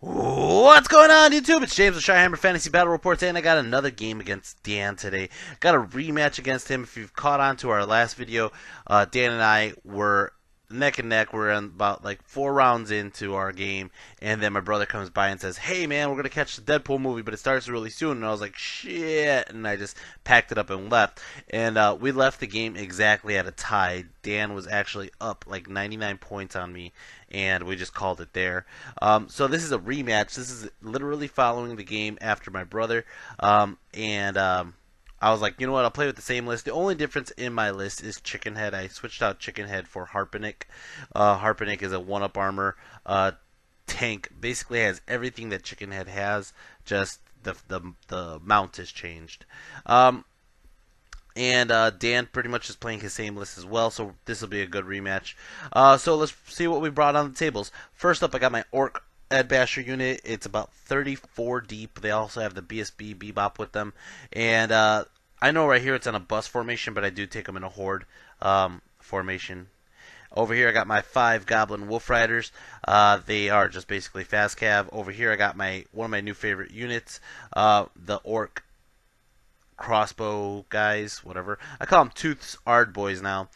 What's going on, YouTube? It's James with Highborn Fantasy Battle Reports, and I got another game against Dan today. Got a rematch against him. If you've caught on to our last video, Dan and I were neck and neck. We're in about like 4 rounds into our game, and then my brother comes by and says, "Hey, man, we're gonna catch the Deadpool movie, but it starts really soon." And I was like, "Shit!" And I just packed it up and left. And we left the game exactly at a tie. Dan was actually up like 99 points on me, and we just called it there. So this is a rematch. This is literally following the game after my brother, and I was like, you know what? I'll play with the same list. The only difference in my list is Chicken Head. I switched out Chicken Head for Harpenick. Harpenick is a one-up armor tank. Basically has everything that Chicken Head has. Just the mount has changed. And Dan pretty much is playing his same list as well, so this will be a good rematch. So let's see what we brought on the tables. First up, I got my Orc Ed Basher unit. It's about 34 deep. They also have the BSB Bebop with them. And I know right here it's on a bus formation, but I do take them in a horde formation. Over here I got my 5 Goblin Wolf Riders. They are just basically fast cav. Over here I got one of my new favorite units, the Orc crossbow guys, whatever. I call them Tooth's Ard boys now.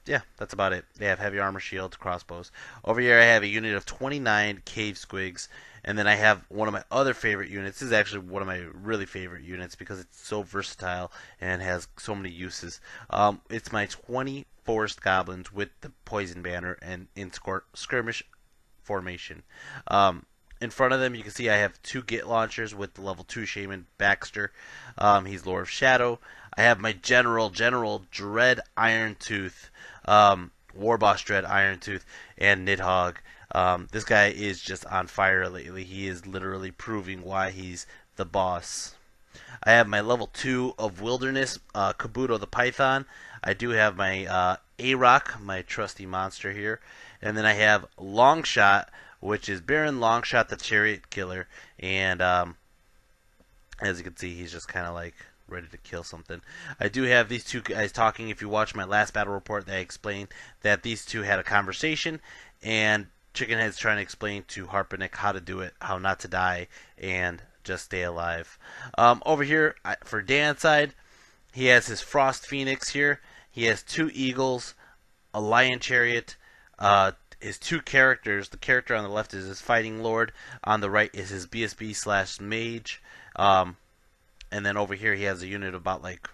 Yeah, that's about it. They have heavy armor, shields, crossbows. Over here I have a unit of 29 cave squigs, and then I have one of my other favorite units. This is actually one of my really favorite units because it's so versatile and has so many uses. It's my 20 forest goblins with the poison banner and in skirmish formation. In front of them, you can see I have 2 Git launchers with the level 2 Shaman Baxter. He's Lord of Shadow. I have my General Dread Irontooth, Warboss Dread Irontooth, and Nidhogg. This guy is just on fire lately. He is literally proving why he's the boss. I have my level 2 of Wilderness, Kabuto the Python. I do have my A-Rock, my trusty monster here. And then I have Longshot, which is Baron Longshot the Chariot Killer. And as you can see, he's just kind of like ready to kill something. I do have these two guys talking. If you watch my last battle report, they explained that these two had a conversation, and Chickenhead's trying to explain to Harpenick how to do it, how not to die, and just stay alive. Over here, for Dan's side, he has his Frost Phoenix here. He has 2 Eagles, a Lion Chariot, his 2 characters. The character on the left is his Fighting Lord. On the right is his BSB/Mage. And then over here he has a unit of about like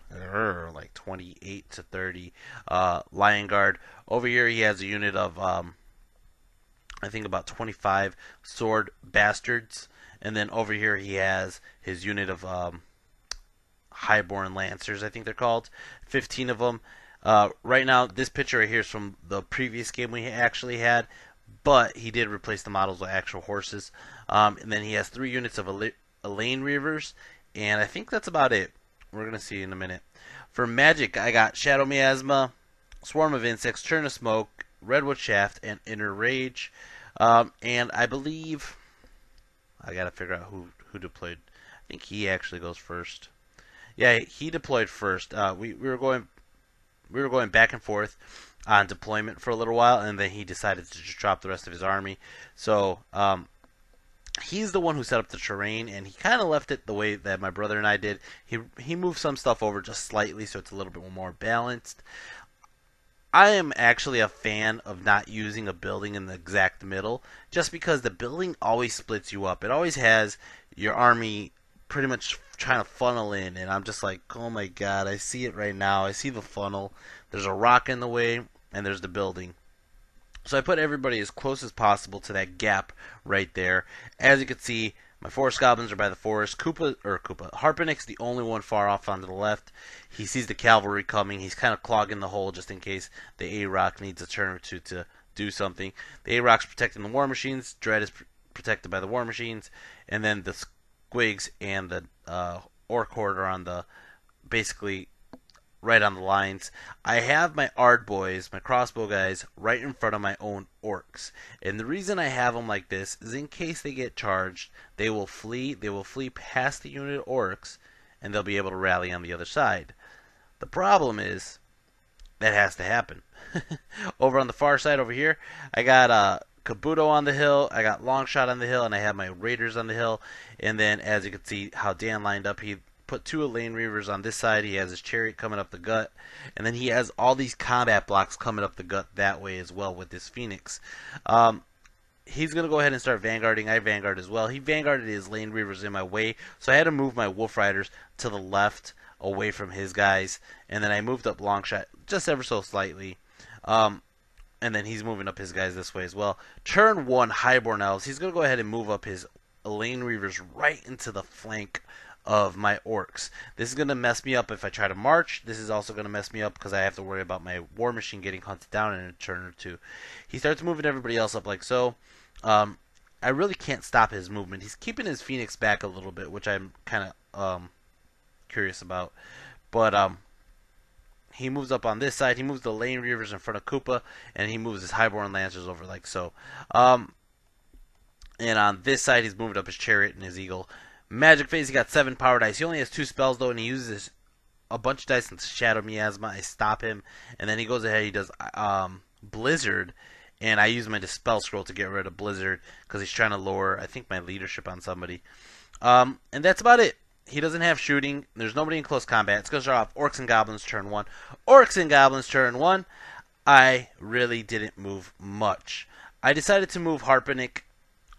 28 to 30 Lion Guard. Over here he has a unit of I think about 25 Sword Bastards. And then over here he has his unit of Highborn Lancers, I think they're called. 15 of them. Right now, this picture right here is from the previous game we actually had, but he did replace the models with actual horses. And then he has 3 units of Elaine Reavers, and I think that's about it. We're going to see in a minute. For magic, I got Shadow Miasma, Swarm of Insects, Churn of Smoke, Redwood Shaft, and Inner Rage. And I believe I got to figure out who deployed. I think he actually goes first. Yeah, he deployed first. We were going back and forth on deployment for a little while, and then he decided to just drop the rest of his army. So he's the one who set up the terrain, and he kind of left it the way that my brother and I did. He moved some stuff over just slightly, so it's a little bit more balanced. I am actually a fan of not using a building in the exact middle, just because the building always splits you up. It always has your army pretty much trying to funnel in, and I'm just like, oh my god, I see it right now. I see the funnel. There's a rock in the way, and there's the building. So I put everybody as close as possible to that gap right there. As you can see, my forest goblins are by the forest. Harpenick's the only one far off onto the left. He sees the cavalry coming. He's kind of clogging the hole just in case the A-Rock needs a turn or two to do something. The A-Rock's protecting the war machines. Dread is protected by the war machines. And then the Squigs and the Orc Horde are on the, basically, right on the lines. I have my Ard boys, my crossbow guys, right in front of my own Orcs. And the reason I have them like this is in case they get charged, they will flee. They will flee past the unit of Orcs, and they'll be able to rally on the other side. The problem is that has to happen. Over on the far side over here, I got Kabuto on the hill, I got Longshot on the hill, and I have my Raiders on the hill. And then, as you can see how Dan lined up, he put 2 Lane Reavers on this side. He has his Chariot coming up the gut, and then he has all these combat blocks coming up the gut that way as well with this Phoenix. He's going to go ahead and start vanguarding. I vanguard as well. He vanguarded his Lane Reavers in my way, so I had to move my Wolf Riders to the left away from his guys, and then I moved up Longshot just ever so slightly. And then he's moving up his guys this way as well. Turn 1, Highborn Elves. He's going to go ahead and move up his Lane Reavers right into the flank of my Orcs. This is going to mess me up if I try to march. This is also going to mess me up because I have to worry about my War Machine getting hunted down in a turn or two. He starts moving everybody else up like so. I really can't stop his movement. He's keeping his Phoenix back a little bit, which I'm kind of curious about. But he moves up on this side. He moves the Lane Reavers in front of Koopa, and he moves his Highborn Lancers over like so. And on this side, he's moving up his Chariot and his Eagle. Magic Phase, he got 7 power dice. He only has 2 spells, though, and he uses a bunch of dice into Shadow Miasma. I stop him, and then he goes ahead. He does Blizzard, and I use my Dispel Scroll to get rid of Blizzard because he's trying to lower, I think, my leadership on somebody. And that's about it. He doesn't have shooting. There's nobody in close combat. It's going to start off Orcs and Goblins turn 1. Orcs and Goblins turn 1. I really didn't move much. I decided to move Harpenick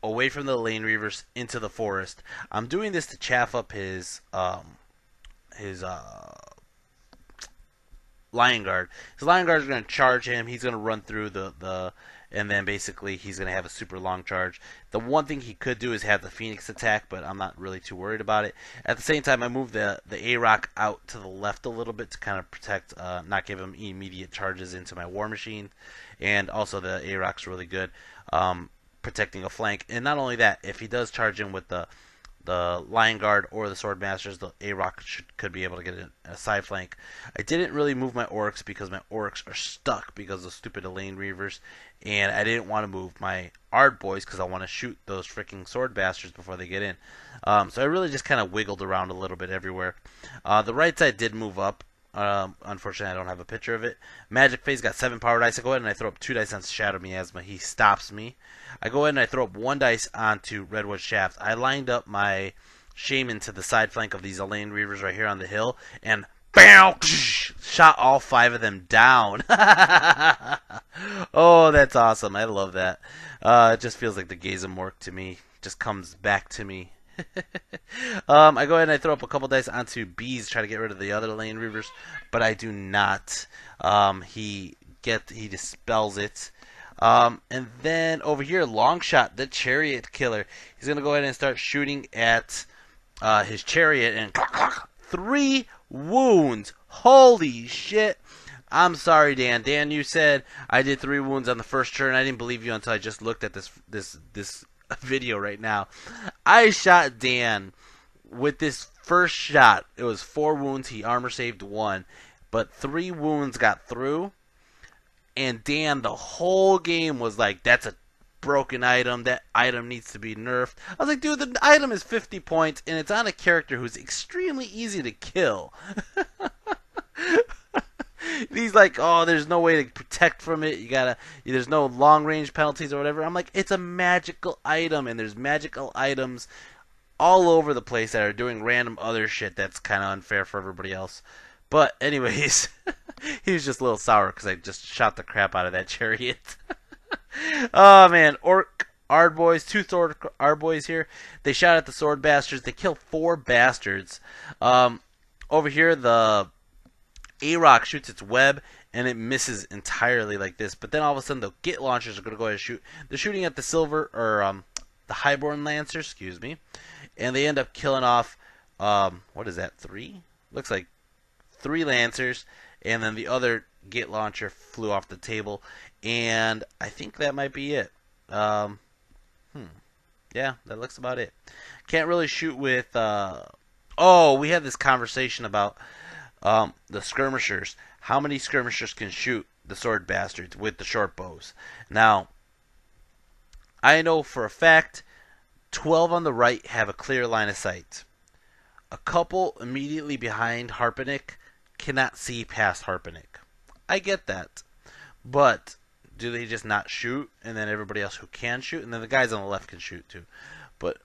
away from the Lane Reavers into the forest. I'm doing this to chaff up his Lion Guard. His Lion Guard is going to charge him. He's going to run through and then basically he's going to have a super long charge. The one thing he could do is have the Phoenix attack, but I'm not really too worried about it. At the same time, I moved the A-Rock out to the left a little bit to kind of protect, not give him immediate charges into my War Machine. And also the A-Rock's really good, protecting a flank. And not only that, if he does charge in with the Lion Guard or the Sword Masters, the A-Rock could be able to get a side flank. I didn't really move my Orcs because my Orcs are stuck because of stupid Lane Reavers, and I didn't want to move my Ard Boys because I want to shoot those freaking Sword Bastards before they get in. So I really just kind of wiggled around a little bit everywhere. The right side did move up. Unfortunately, I don't have a picture of it. Magic Phase got 7 power dice. I go ahead and I throw up 2 dice on Shadow Miasma. He stops me. I go ahead and I throw up 1 dice onto Redwood Shaft. I lined up my Shaman to the side flank of these Lane Reavers right here on the hill, and BAM! Shot all 5 of them down. Oh, that's awesome. I love that. It just feels like the Gazemork to me. Just comes back to me. I go ahead and I throw up a couple dice onto Bees, try to get rid of the other Lane Reavers, but I do not. He dispels it. And then over here, Longshot, the Chariot Killer. He's gonna go ahead and start shooting at his Chariot, and 3 wounds. Holy shit! I'm sorry, Dan. Dan, you said I did 3 wounds on the first turn. I didn't believe you until I just looked at this video right now. I shot Dan with this first shot. It was 4 wounds. He armor saved 1, but 3 wounds got through. And Dan, the whole game was like, "That's a broken item. That item needs to be nerfed." I was like, "Dude, the item is 50 points, and it's on a character who's extremely easy to kill." He's like, "Oh, there's no way to protect from it. There's no long range penalties or whatever." I'm like, "It's a magical item, and there's magical items all over the place that are doing random other shit that's kind of unfair for everybody else." But anyways, he was just a little sour because I just shot the crap out of that Chariot. Oh man, Orc Ard Boys, 2 Sword Ard Boys here. They shot at the Sword Bastards. They killed 4 bastards. Over here, the A-Rock shoots its web, and it misses entirely like this. But then all of a sudden, the Git launchers are going to go ahead and shoot. They're shooting at the the Highborn Lancer, excuse me. And they end up killing off, what is that, 3? Looks like 3 Lancers. And then the other Git launcher flew off the table. And I think that might be it. Yeah, that looks about it. Can't really shoot with, we had this conversation about the skirmishers. How many skirmishers can shoot the Sword Bastards with the short bows? Now, I know for a fact 12 on the right have a clear line of sight. A couple immediately behind Harpenick cannot see past Harpenick. I get that. But do they just not shoot, and then everybody else who can shoot, and then the guys on the left can shoot too? But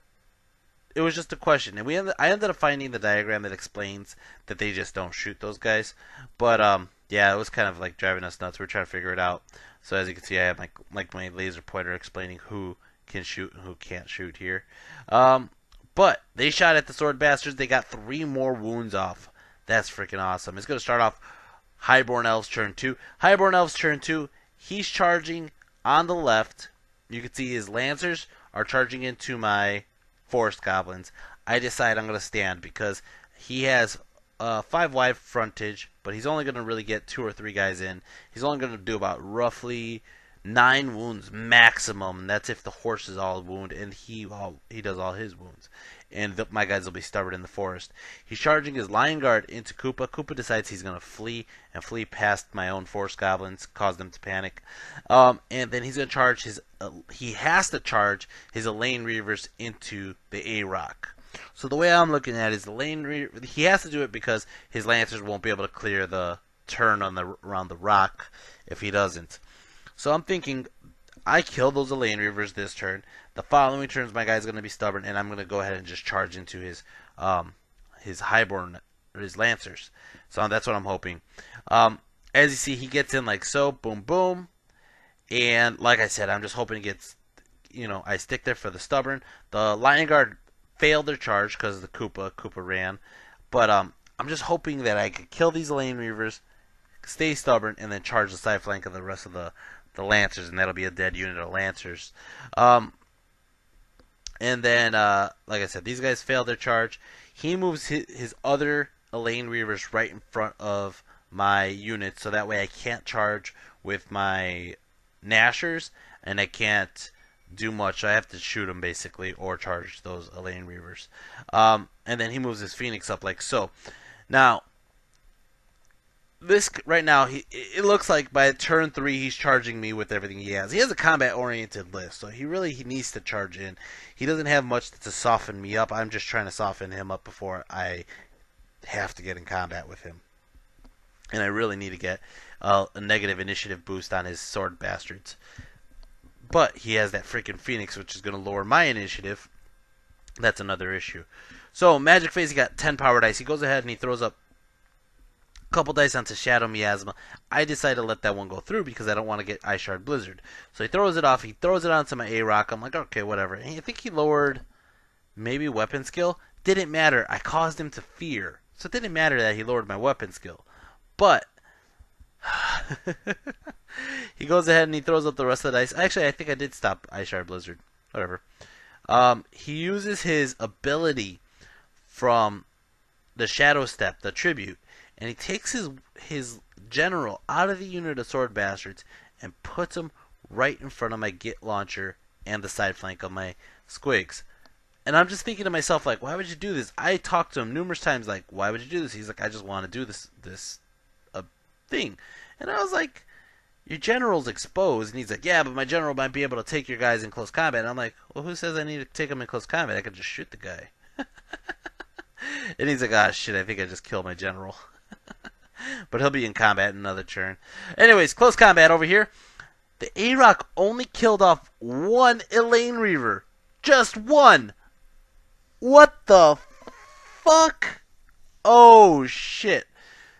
it was just a question, and I ended up finding the diagram that explains that they just don't shoot those guys. But yeah, it was kind of like driving us nuts. We're trying to figure it out. So as you can see, I have my laser pointer explaining who can shoot and who can't shoot here. But they shot at the sword bastards. They got 3 more wounds off. That's freaking awesome. It's going to start off Highborn Elves turn 2. Highborn Elves turn 2. He's charging on the left. You can see his Lancers are charging into my Forest Goblins. I decide I'm going to stand because he has 5 wide frontage, but he's only going to really get 2 or 3 guys in. He's only going to do about roughly 9 wounds maximum. That's if the horse is all wounded, and he does all his wounds. And my guys will be stubborn in the forest. He's charging his Lion Guard into Koopa. Koopa decides he's going to flee past my own Forest Goblins, cause them to panic. And then he's going to charge he has to charge his Elaine Reavers into the A-Rock. So the way I'm looking at it is he has to do it because his Lancers won't be able to clear the turn around the rock if he doesn't. So I'm thinking I kill those Elaine Reavers this turn. The following turns my guy's going to be stubborn, and I'm going to go ahead and just charge into his Highborn or his Lancers. So that's what I'm hoping. As you see, he gets in like so, boom, boom, and like I said, I'm just hoping he gets. I stick there for the stubborn. The Lion Guard failed their charge because of the Koopa. Koopa ran, but I'm just hoping that I could kill these Elaine Reavers, stay stubborn, and then charge the side flank of the rest of the Lancers, and that'll be a dead unit of Lancers. And then, like I said, these guys failed their charge. He moves his other Elaine Reavers right in front of my unit, so that way I can't charge with my Nashers, and I can't do much. I have to shoot them, basically, or charge those Elaine Reavers. And then he moves his Phoenix up like so. Now, this right now, it looks like by turn 3 he's charging me with everything he has. He has a combat-oriented list, so he needs to charge in. He doesn't have much to soften me up. I'm just trying to soften him up before I have to get in combat with him. And I really need to get a negative initiative boost on his sword bastards. But he has that freaking Phoenix, which is going to lower my initiative. That's another issue. So, Magic Phase, he got 10 power dice. He goes ahead and he throws up couple dice onto Shadow Miasma. I decide to let that one go through because I don't want to get Ice Shard Blizzard. So he throws it off. He throws it onto my A-Rock. I'm like, okay, whatever. And I think he lowered maybe weapon skill. Didn't matter. I caused him to fear. So it didn't matter that he lowered my weapon skill. But he goes ahead and he throws up the rest of the dice. Actually, I think I did stop Ice Shard Blizzard. Whatever. He uses his ability from the Shadow Step, the Tribute, and he takes his general out of the unit of sword bastards and puts him right in front of my Git launcher and the side flank of my squigs. And I'm just thinking to myself, like, why would you do this? I talked to him numerous times, like, why would you do this? He's like, I just want to do this thing. And I was like, your general's exposed. And he's like, yeah, but my general might be able to take your guys in close combat. And I'm like, well, who says I need to take him in close combat? I could just shoot the guy. And he's like, ah, shit, I think I just killed my general. But he'll be in combat in another turn. Anyways, close combat over here. The A-Rock only killed off 1 Elaine Reaver. Just 1. What the fuck? Oh, shit.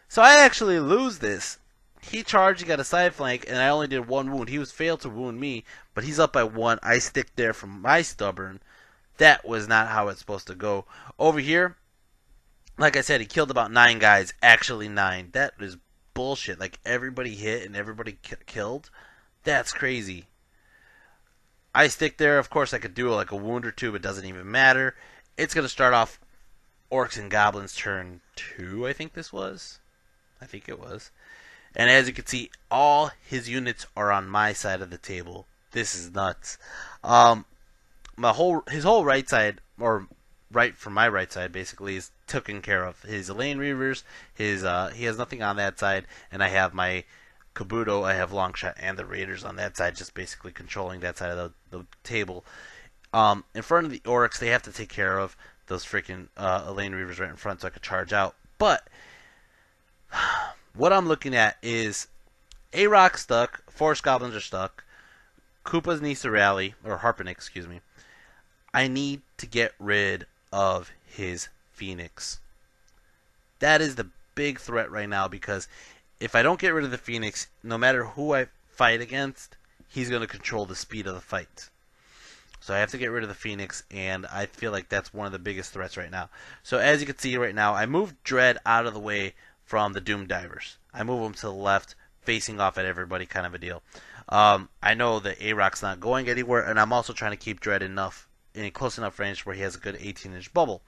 So I actually lose this. He charged, he got a side flank, and I only did 1 wound. He was failed to wound me, but he's up by 1. I stick there from my stubborn. That was not how it's supposed to go. Over here, like I said, he killed about 9 guys. Actually 9. That is bullshit. Like, everybody hit and everybody killed. That's crazy. I stick there. Of course, I could do like a wound or 2, but it doesn't even matter. It's going to start off Orcs and Goblins turn 2, I think this was. I think it was. And as you can see, all his units are on my side of the table. This is nuts. His whole right side, or right from my right side, basically is taken care of. His Elaine Reavers, he has nothing on that side, and I have my Kabuto, I have Longshot, and the Raiders on that side, just basically controlling that side of the table. In front of the Orcs, they have to take care of those freaking Elaine Reavers right in front so I could charge out. But what I'm looking at is A-Rock stuck. Forest Goblins are stuck. Koopas needs to rally, or Harpenick, excuse me. I need to get rid of his Phoenix. That is the big threat right now because if I don't get rid of the Phoenix, no matter who I fight against, he's going to control the speed of the fight. So I have to get rid of the Phoenix, and I feel like that's one of the biggest threats right now. So as you can see right now, I moved Dread out of the way from the Doom Divers. I move him to the left, facing off at everybody, kind of a deal. I know that A-Rock's not going anywhere, and I'm also trying to keep Dread in close enough range where he has a good 18-inch bubble.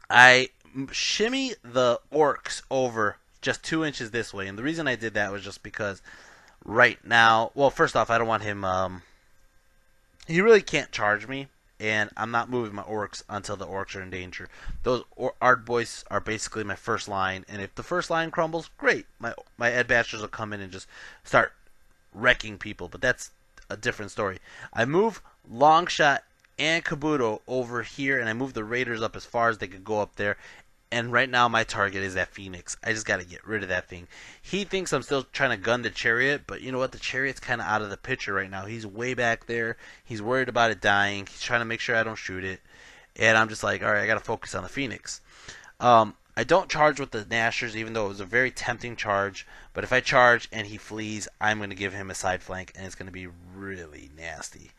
I shimmy the Orcs over just 2 inches this way, and the reason I did that was just because right now, well, first off, I don't want him. He really can't charge me, and I'm not moving my Orcs until the Orcs are in danger. Those Ard Boys are basically my first line, and if the first line crumbles, great. My Ed Bashers will come in and just start wrecking people, but that's a different story. I move Longshot and Kabuto over here, and I move the Raiders up as far as they could go up there. And right now my target is that Phoenix. I just got to get rid of that thing. He thinks I'm still trying to gun the Chariot, but you know what? The Chariot's kind of out of the picture right now. He's way back there. He's worried about it dying. He's trying to make sure I don't shoot it. And I'm just like, all right, I got to focus on the Phoenix. I don't charge with the Nashers, even though it was a very tempting charge. But if I charge and he flees, I'm going to give him a side flank, and it's going to be really nasty.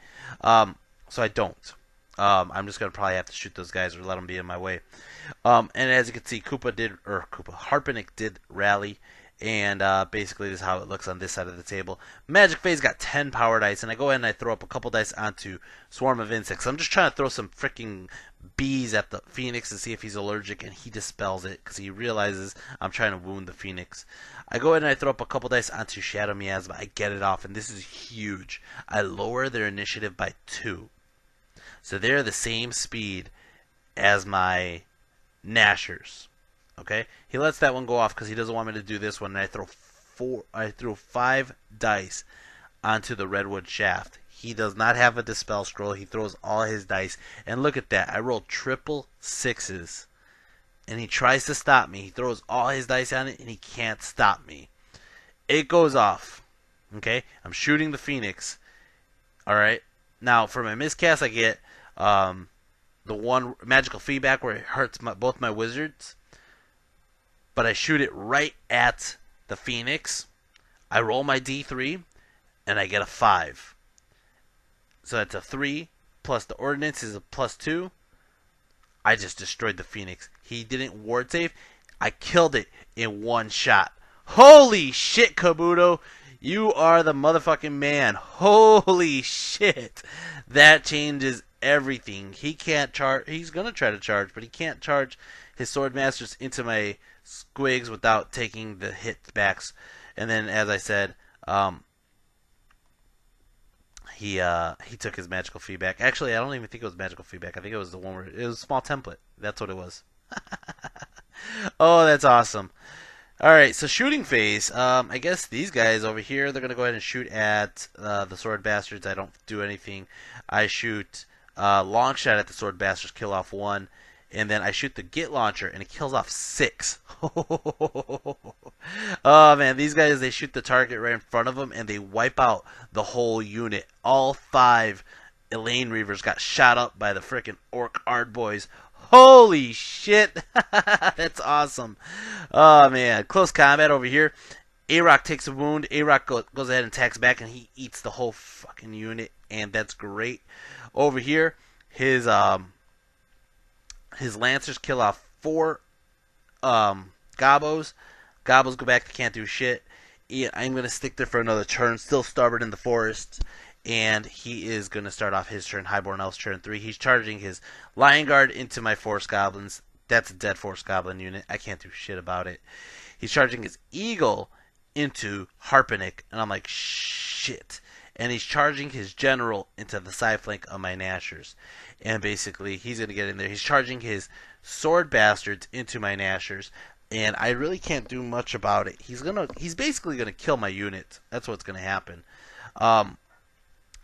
So I don't. I'm just going to probably have to shoot those guys or let them be in my way. And as you can see, Harpenick did rally. And basically this is how it looks on this side of the table. Magic Phase got 10 power dice, and I go ahead and I throw up a couple dice onto Swarm of Insects. I'm just trying to throw some freaking bees at the Phoenix to see if he's allergic, and he dispels it because he realizes I'm trying to wound the Phoenix. I go ahead and I throw up a couple dice onto Shadow Miasma. I get it off, and this is huge. I lower their initiative by 2. So they're the same speed as my Nashers. Okay, he lets that one go off because he doesn't want me to do this one. And I threw 5 dice onto the Redwood Shaft. He does not have a dispel scroll. He throws all his dice, and look at that. I rolled triple 6s, and he tries to stop me. He throws all his dice on it, and he can't stop me. It goes off. Okay, I'm shooting the Phoenix. All right. Now for my miscast, I get the one magical feedback where it hurts both my wizards. But I shoot it right at the Phoenix. I roll my D3, and I get a 5. So that's a 3, plus the Ordnance is a +2. I just destroyed the Phoenix. He didn't ward save. I killed it in one shot. Holy shit, Kabuto! You are the motherfucking man. Holy shit! That changes everything. He can't charge. He's gonna try to charge, but he can't charge his Sword Masters into my Squigs without taking the hit backs. And then, as I said, he took his magical feedback. Actually, I don't even think it was magical feedback. I think it was the one where it was a small template. That's what it was. Oh, that's awesome. Alright, so shooting phase. I guess these guys over here, they're going to go ahead and shoot at the Sword Bastards. I don't do anything. I shoot long shot at the Sword Bastards, kill off 1. And then I shoot the Git Launcher, and it kills off 6. Oh, man, these guys, they shoot the target right in front of them, and they wipe out the whole unit. All 5 Elaine Reavers got shot up by the frickin' Orc Ard Boys. Holy shit! That's awesome. Oh, man. Close combat over here. A-Rock takes a wound. A-Rock goes ahead and attacks back, and he eats the whole fucking unit, and that's great. Over here, his Lancers kill off 4 Gobos. Gobos go back. They can't do shit. I'm going to stick there for another turn. Still stubborn in the forest. And he is going to start off his turn. Highborn Elves turn 3. He's charging his Lion Guard into my Forest Goblins. That's a dead Forest Goblin unit. I can't do shit about it. He's charging his Eagle into Harpenick. And I'm like, shit. And he's charging his General into the side flank of my Nashers. And basically, he's going to get in there. He's charging his Sword Bastards into my Nashers. And I really can't do much about it. He's basically going to kill my unit. That's what's going to happen.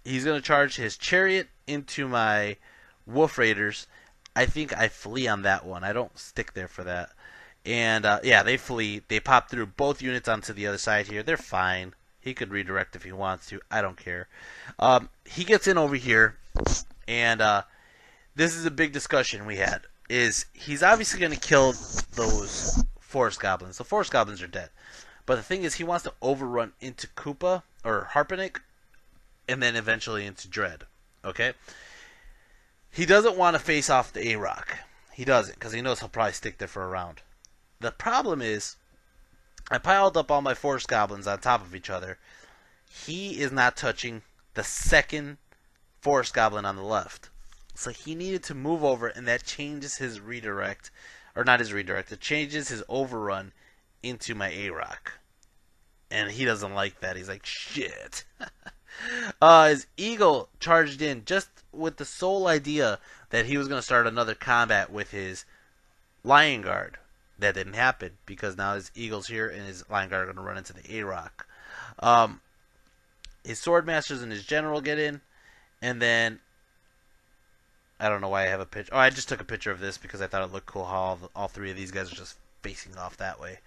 He's going to charge his Chariot into my Wolf Raiders. I think I flee on that one. I don't stick there for that. And yeah, they flee. They pop through both units onto the other side here. They're fine. He could redirect if he wants to. I don't care. He gets in over here, and this is a big discussion we had. Is he's obviously going to kill those forest goblins. The forest goblins are dead. But the thing is, he wants to overrun into Koopa or Harpenic, and then eventually into Dread. Okay? He doesn't want to face off the A-Rock. He doesn't, because he knows he'll probably stick there for a round. The problem is, I piled up all my forest goblins on top of each other. He is not touching the second forest goblin on the left. So he needed to move over, and that changes his redirect. Or not his redirect. It changes his overrun into my A-Rock. And he doesn't like that. He's like, shit. His eagle charged in just with the sole idea that he was going to start another combat with his Lion Guard. That didn't happen because now his eagle's here and his Lion Guard are going to run into the A-Rock. His Swordmasters and his General get in. And then I don't know why I have a picture. Oh, I just took a picture of this because I thought it looked cool how all three of these guys are just facing off that way.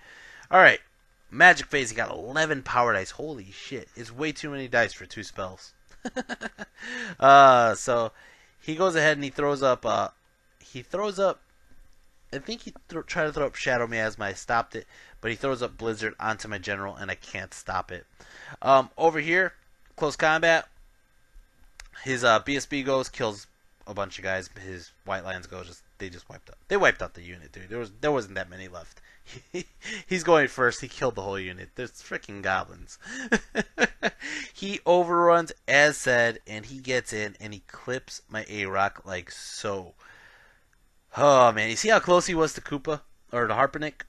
Alright. Magic phase, he got 11 power dice. Holy shit. It's way too many dice for 2 spells. So he goes ahead and he throws up, I think he tried to throw up Shadow Miasma. I stopped it. But he throws up Blizzard onto my General and I can't stop it. Over here, close combat. His BSB goes, kills a bunch of guys. His White Lions go, they just wiped out. They wiped out the unit, dude. There wasn't that many left. He's going first. He killed the whole unit. There's freaking goblins. He overruns as said, and he gets in and he clips my A-Rock like so. Oh man, you see how close he was to Koopa or to Harpenic?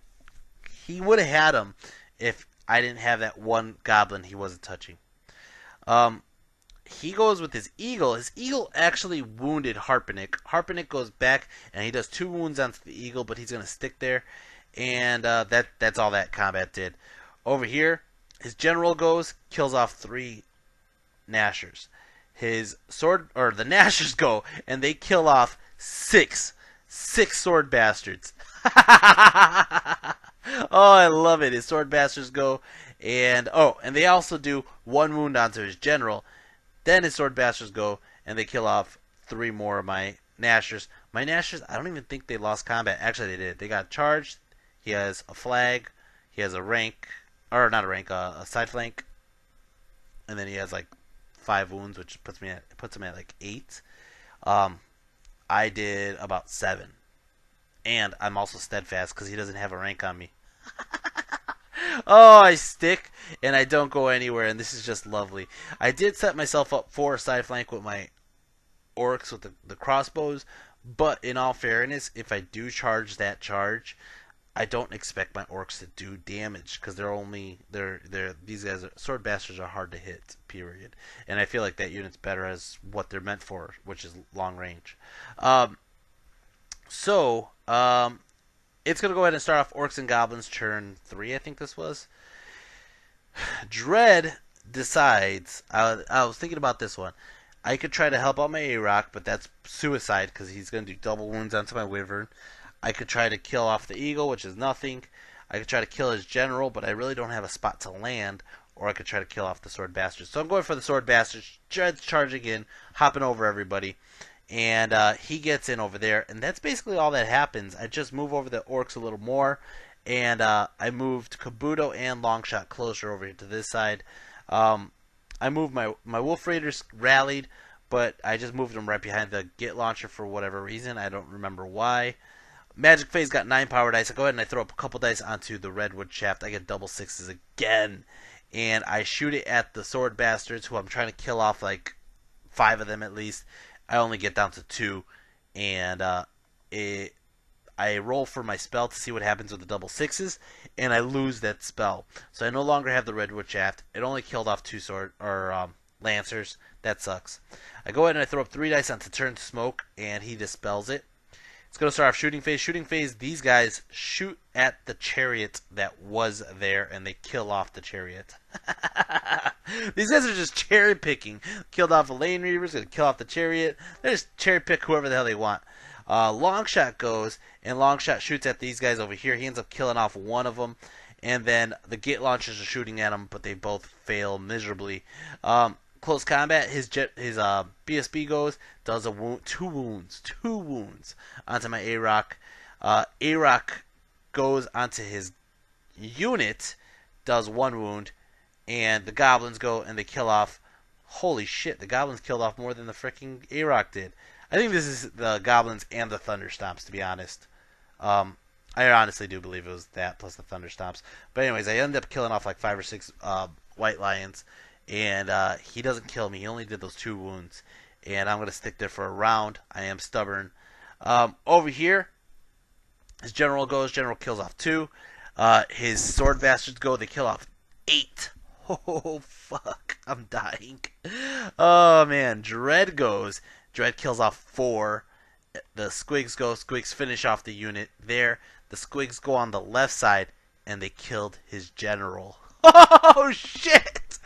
He would have had him if I didn't have that one goblin he wasn't touching. He goes with his eagle. His eagle actually wounded Harpenic. Harpenic goes back and he does 2 wounds onto the eagle, but he's gonna stick there. And that's all that combat did. Over here, his General goes, kills off 3 Nashers. His sword, or the Nashers go, and they kill off 6 sword bastards. Oh, I love it. His sword bastards go, and they also do 1 wound onto his General. Then his sword bastards go, and they kill off 3 more of my Nashers. My Nashers, I don't even think they lost combat. Actually, they did. They got charged. He has a flag. He has a rank, or not a rank, a side flank, and then he has like 5 wounds, which puts him at like 8. I did about 7, and I'm also steadfast because he doesn't have a rank on me. Oh, I stick and I don't go anywhere, and this is just lovely. I did set myself up for a side flank with my Orcs with the crossbows, but in all fairness, if I do charge that charge, I don't expect my Orcs to do damage because these guys sword bastards are hard to hit, period. And I feel like that unit's better as what they're meant for, which is long range. It's gonna go ahead and start off Orcs and Goblins turn 3. I think this was. Dread decides. I was thinking about this one. I could try to help out my A-Rock, but that's suicide because he's gonna do double wounds onto my Wyvern. I could try to kill off the Eagle, which is nothing. I could try to kill his General, but I really don't have a spot to land. Or I could try to kill off the Sword Bastards. So I'm going for the Sword Bastards. Dread's charging in, hopping over everybody. And he gets in over there. And that's basically all that happens. I just move over the Orcs a little more. And I moved Kabuto and Longshot closer over here to this side. I moved my Wolf Raiders rallied, but I just moved them right behind the Git Launcher for whatever reason. I don't remember why. Magic Phase got 9 power dice. I go ahead and I throw up a couple dice onto the Redwood Shaft. I get double 6s again. And I shoot it at the Sword Bastards, who I'm trying to kill off like 5 of them at least. I only get down to 2. And I roll for my spell to see what happens with the double 6s. And I lose that spell. So I no longer have the Redwood Shaft. It only killed off 2 Lancers. That sucks. I go ahead and I throw up 3 dice onto turn smoke. And he dispels it. It's going to start off Shooting Phase. Shooting Phase, these guys shoot at the chariot that was there, and they kill off the chariot. These guys are just cherry picking. Killed off a Lane Reaver's going to kill off the chariot. They just cherry pick whoever the hell they want. Longshot goes, and Longshot shoots at these guys over here. He ends up killing off one of them, and then the gate launchers are shooting at him, but they both fail miserably. Close combat, his BSB goes, does a wound, two wounds onto my A-Rock. A-Rock goes onto his unit, does one wound, and the Goblins go and they kill off. Holy shit, the Goblins killed off more than the freaking A-Rock did. I think this is the Goblins and the Thunderstomps, to be honest. I honestly do believe it was that plus the Thunderstomps. But anyways, I ended up killing off like 5 or 6 White Lions, and he doesn't kill me. He only did those 2 wounds, and I'm going to stick there for a round. I am stubborn. Over here, his General goes. General kills off 2. His Sword Bastards go. They kill off 8. Oh, fuck. I'm dying. Oh, man. Dread goes. Dread kills off 4. The Squigs go. Squigs finish off the unit there. The Squigs go on the left side, and they killed his General. Oh, shit.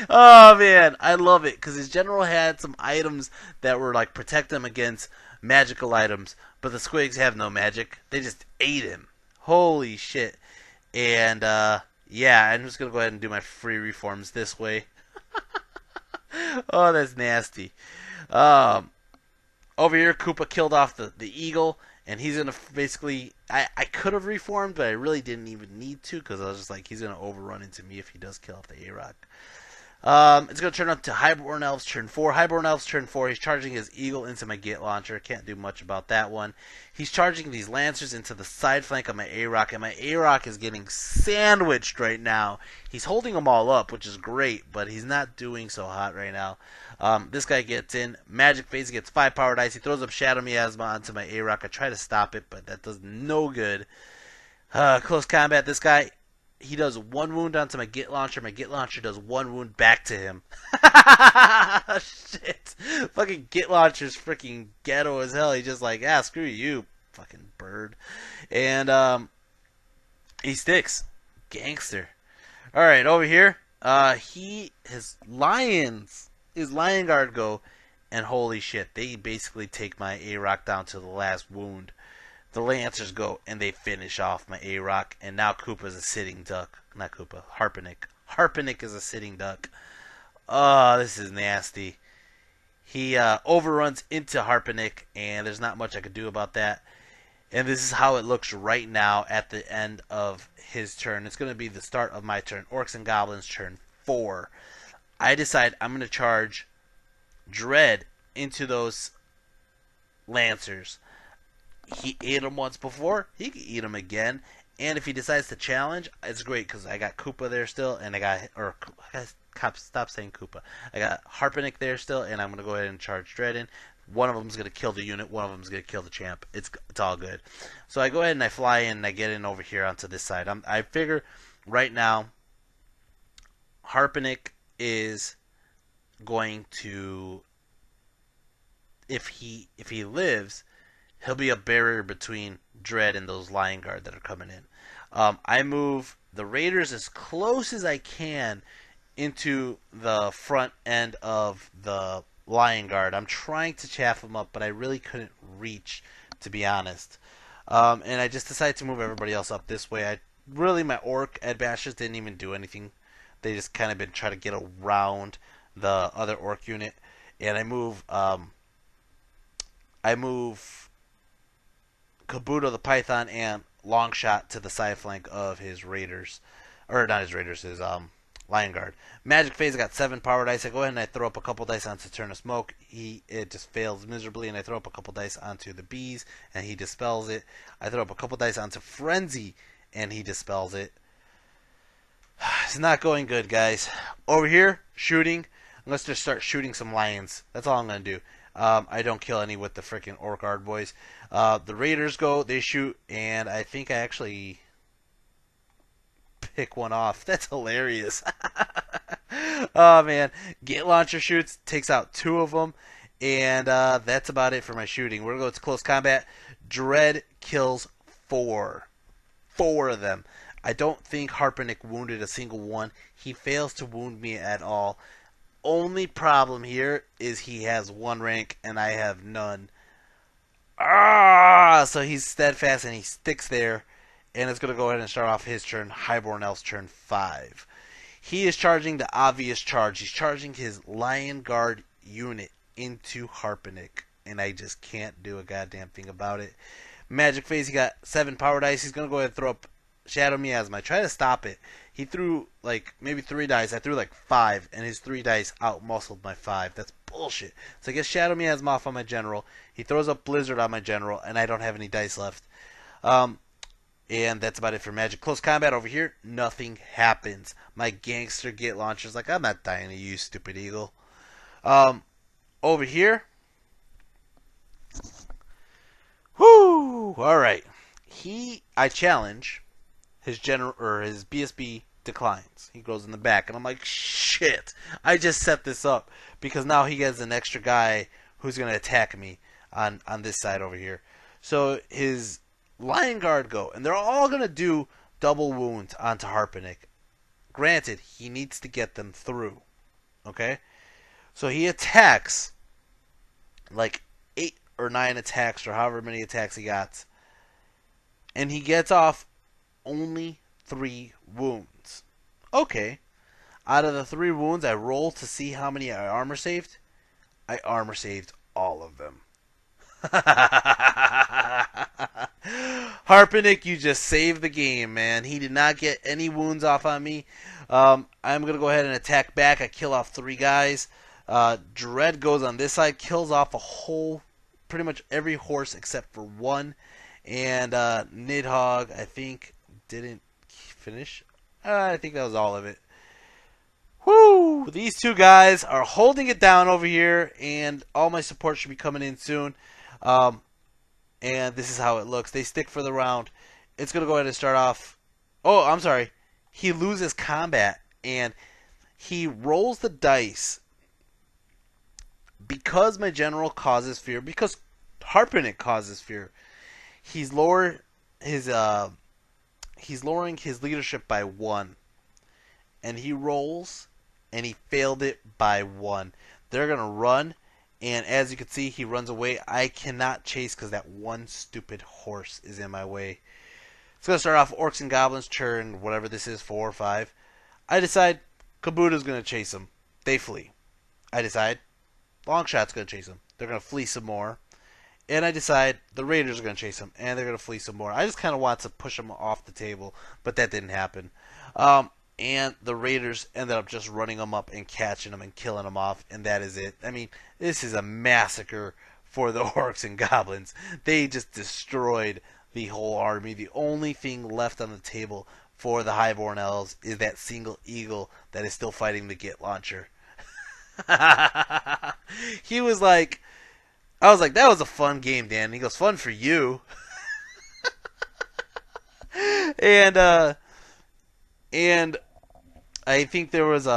Oh, man. I love it, because his General had some items that were, like, protect him against magical items, but the Squigs have no magic. They just ate him. Holy shit. And, yeah, I'm just going to go ahead and do my free reforms this way. Oh, that's nasty. Over here, Koopa killed off the eagle, and he's going to basically... I could have reformed, but I really didn't even need to, because I was just like, he's going to overrun into me if he does kill off the A-Rock. It's going to turn up to Highborn Elves turn 4. Highborn Elves turn 4. He's charging his eagle into my gate launcher. Can't do much about that one. He's charging these lancers into the side flank of my A-Rock, and my A-Rock is getting sandwiched right now. He's holding them all up, which is great, but he's not doing so hot right now. This guy gets in. Magic Phase gets 5 power dice. He throws up Shadow Miasma onto my A-Rock. I try to stop it, but that does no good. Close combat. This guy... He does 1 wound onto my Git Launcher. My Git Launcher does 1 wound back to him. Shit. Fucking Git Launcher's freaking ghetto as hell. He's just like, screw you, fucking bird. And, he sticks. Gangster. Alright, over here. His Lions. His Lion Guard go. And holy shit, they basically take my A-Rock down to the last wound. The Lancers go, and they finish off my A-Rock, and now Koopa's a sitting duck. Not Koopa, Harpenick. Harpenick is a sitting duck. Oh, this is nasty. He overruns into Harpenick, and there's not much I could do about that. And this is how it looks right now at the end of his turn. It's going to be the start of my turn. Orcs and Goblins turn 4. I decide I'm going to charge Dread into those Lancers. He ate him once before. He can eat him again. And if he decides to challenge, it's great because I got Koopa there still, and I got stop saying Koopa. I got Harpenick there still, and I'm gonna go ahead and charge Dread in. One of them's gonna kill the unit. One of them's gonna kill the champ. It's all good. So I go ahead and I fly in and I get in over here onto this side. I figure right now Harpenick is going to, if he lives, he'll be a barrier between Dread and those Lion Guard that are coming in. I move the Raiders as close as I can into the front end of the Lion Guard. I'm trying to chaff them up, but I really couldn't reach, to be honest. And I just decided to move everybody else up this way. My Orc Ed Bashers didn't even do anything. They just kind of been trying to get around the other Orc unit. And I move Kabuto the Python and Longshot to the side flank of his Raiders. Or not his Raiders, his Lion Guard. Magic Phase, I got 7 power dice. I go ahead and I throw up a couple dice onto Turn of Smoke. It just fails miserably, and I throw up a couple dice onto the Bees, and he dispels it. I throw up a couple dice onto Frenzy, and he dispels it. It's not going good, guys. Over here, shooting. Let's just start shooting some lions. That's all I'm going to do. I don't kill any with the freaking Orc Guard boys. The Raiders go, they shoot, and I think I actually pick one off. That's hilarious. Oh, man. Gate Launcher shoots, takes out 2 of them, and that's about it for my shooting. We're going to go to close combat. Dread kills 4. 4 of them. I don't think Harpenick wounded a single one. He fails to wound me at all. only problem here is he has 1 rank and I have none. Ah, so he's steadfast and he sticks there, and it's going to go ahead and start off his turn. Highborn Elves turn 5. He is charging the obvious charge. He's charging his Lion Guard unit into Harpenick, and I just can't do a goddamn thing about it. Magic phase, he got 7 power dice. He's going to go ahead and throw up Shadow Miasma. I try to stop it. He threw like maybe 3 dice. I threw like 5, and his 3 dice outmuscled my 5. That's bullshit. So I get Shadow Miasma off on my general. He throws up Blizzard on my general, and I don't have any dice left. And that's about it for Magic. Close combat over here, nothing happens. My gangster get launcher's like, I'm not dying to you, stupid eagle. Over here, whoo! All right, I challenge his general or his BSB declines. He goes in the back, and I'm like, shit! I just set this up because now he gets an extra guy who's gonna attack me on this side over here. So his Lion Guard go, and they're all gonna do double wounds onto Harpenick. Granted, he needs to get them through. Okay, so he attacks like 8 or 9 attacks, or however many attacks he got, and he gets off only 3 wounds. Okay, out of the 3 wounds, I roll to see how many I armor saved. I armor saved all of them. Harpenick, you just saved the game, man. He did not get any wounds off on me. I'm going to go ahead and attack back. I kill off 3 guys. Dread goes on this side, kills off pretty much every horse except for 1. And Nidhogg, I think, didn't finish. I think that was all of it. Whoo! These 2 guys are holding it down over here, and all my support should be coming in soon. And this is how it looks. They stick for the round. It's going to go ahead and start off. Oh, I'm sorry. He loses combat, and he rolls the dice because my general causes fear, because Harpenick causes fear. He's lowering his leadership by 1, and he rolls, and he failed it by 1. They're going to run. And as you can see, he runs away. I cannot chase because that 1 stupid horse is in my way. It's going to start off Orcs and Goblins turn, whatever this is, 4 or 5. I decide Kabuto's going to chase him. They flee. I decide Longshot's going to chase him. They're going to flee some more. And I decide the Raiders are going to chase him. And they're going to flee some more. I just kind of want to push him off the table, but that didn't happen. And the Raiders ended up just running them up and catching them and killing them off, and that is it. I mean, this is a massacre for the Orcs and Goblins. They just destroyed the whole army. The only thing left on the table for the Highborn Elves is that single eagle that is still fighting the Git launcher. He was like, I was like, that was a fun game, Dan. And he goes, fun for you. And I think there was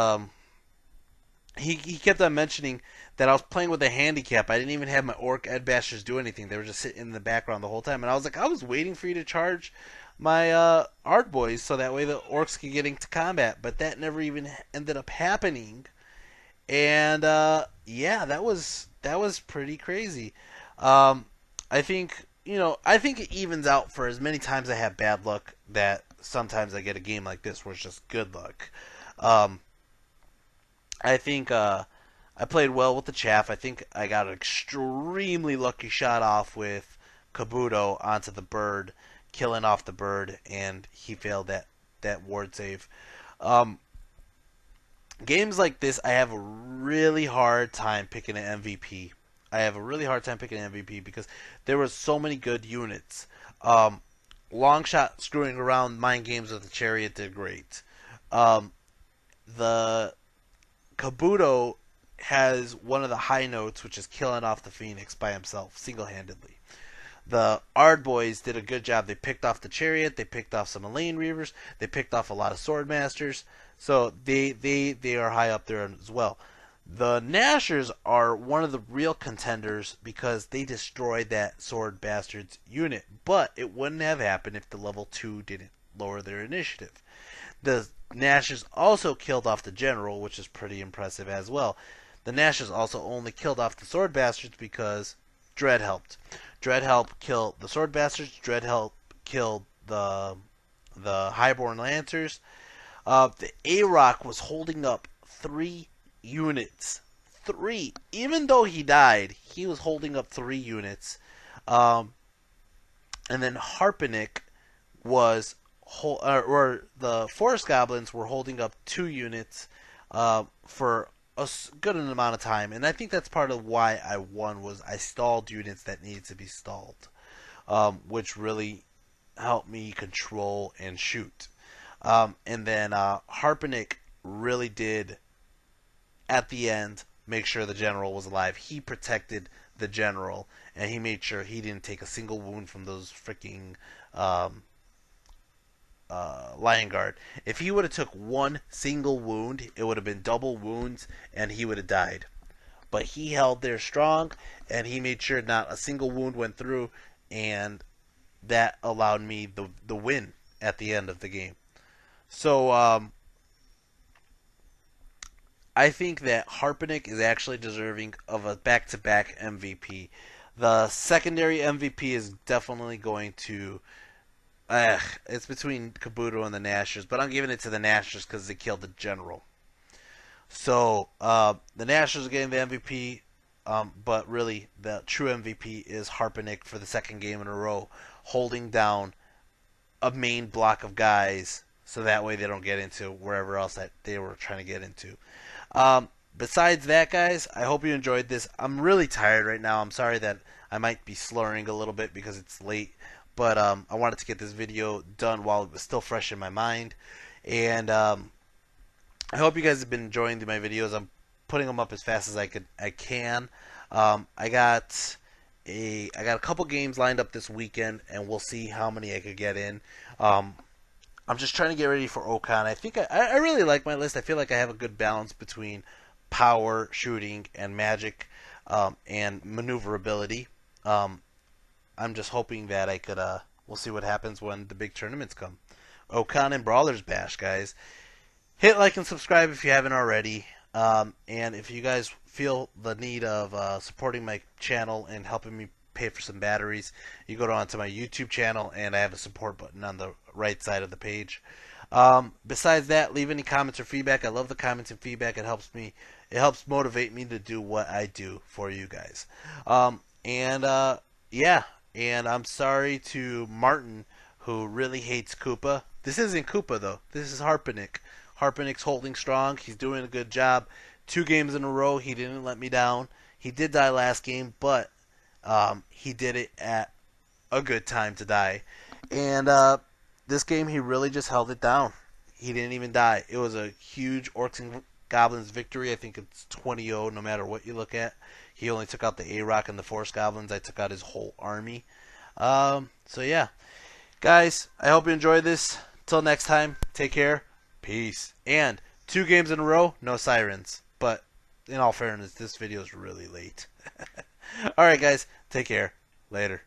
he kept on mentioning that I was playing with a handicap. I didn't even have my Orc Ed Bashers do anything. They were just sitting in the background the whole time. And I was like, I was waiting for you to charge my Art Boys so that way the Orcs could get into combat. But that never even ended up happening. And yeah, that was pretty crazy. I think it evens out for as many times I have bad luck that sometimes I get a game like this where it's just good luck. I think I played well with the chaff. I think I got an extremely lucky shot off with Kabuto onto the bird, killing off the bird, and he failed that ward save. Games like this, I have a really hard time picking an MVP. Because there were so many good units. Longshot screwing around mind games with the chariot did great. The Kabuto has one of the high notes, which is killing off the Phoenix by himself, single-handedly. The Ard Boys did a good job. They picked off the chariot, they picked off some Elaine Reavers, they picked off a lot of Swordmasters, so they are high up there as well. The Nashers are one of the real contenders because they destroyed that Sword Bastards unit, but it wouldn't have happened if the level 2 didn't lower their initiative. The Nashes also killed off the general, which is pretty impressive as well. The Nashes also only killed off the sword bastards because Dread helped. Dread helped kill the sword bastards. Dread helped kill the Highborn lancers. The A-Rock was holding up 3 units. 3. Even though he died, he was holding up 3 units. And then Harpenick was or the Forest Goblins were holding up 2 units for a good amount of time, and I think that's part of why I won. Was I stalled units that needed to be stalled, which really helped me control and shoot. And then Harpenick really did at the end make sure the general was alive. He protected the general, and he made sure he didn't take a single wound from those freaking Lion Guard. If he would have took one single wound, it would have been double wounds, and he would have died. But he held there strong, and he made sure not a single wound went through, and that allowed me the win at the end of the game. So I think that Harpenick is actually deserving of a back-to-back MVP. The secondary MVP is definitely going to it's between Kabuto and the Nashers, but I'm giving it to the Nashers because they killed the general. So the Nashers are getting the MVP, but really the true MVP is Harpenick for the second game in a row, holding down a main block of guys so that way they don't get into wherever else that they were trying to get into. Besides that, guys, I hope you enjoyed this. I'm really tired right now. I'm sorry that I might be slurring a little bit because it's late. But I wanted to get this video done while it was still fresh in my mind. And I hope you guys have been enjoying my videos. I'm putting them up as fast as I can. I got a couple games lined up this weekend, and we'll see how many I could get in. I'm just trying to get ready for Okan. I think I really like my list. I feel like I have a good balance between power, shooting, and magic, and maneuverability. I'm just hoping that I could, we'll see what happens when the big tournaments come. Okan and Brawlers Bash, guys. Hit like and subscribe if you haven't already. And if you guys feel the need of supporting my channel and helping me pay for some batteries, you go onto my YouTube channel, and I have a support button on the right side of the page. Besides that, leave any comments or feedback. I love the comments and feedback. It helps me. It helps motivate me to do what I do for you guys. Yeah. And I'm sorry to Martin, who really hates Koopa. This isn't Koopa, though. This is Harpenick. Harpenick's holding strong. He's doing a good job. 2 games in a row, he didn't let me down. He did die last game, but he did it at a good time to die. And this game, he really just held it down. He didn't even die. It was a huge Orcs and Goblins victory. I think it's 20-0 no matter what you look at. He only took out the A-Rock and the Forest Goblins. I took out his whole army. So yeah. Guys, I hope you enjoyed this. Till next time, take care. Peace. And 2 games in a row, no sirens. But in all fairness, this video is really late. Alright guys, take care. Later.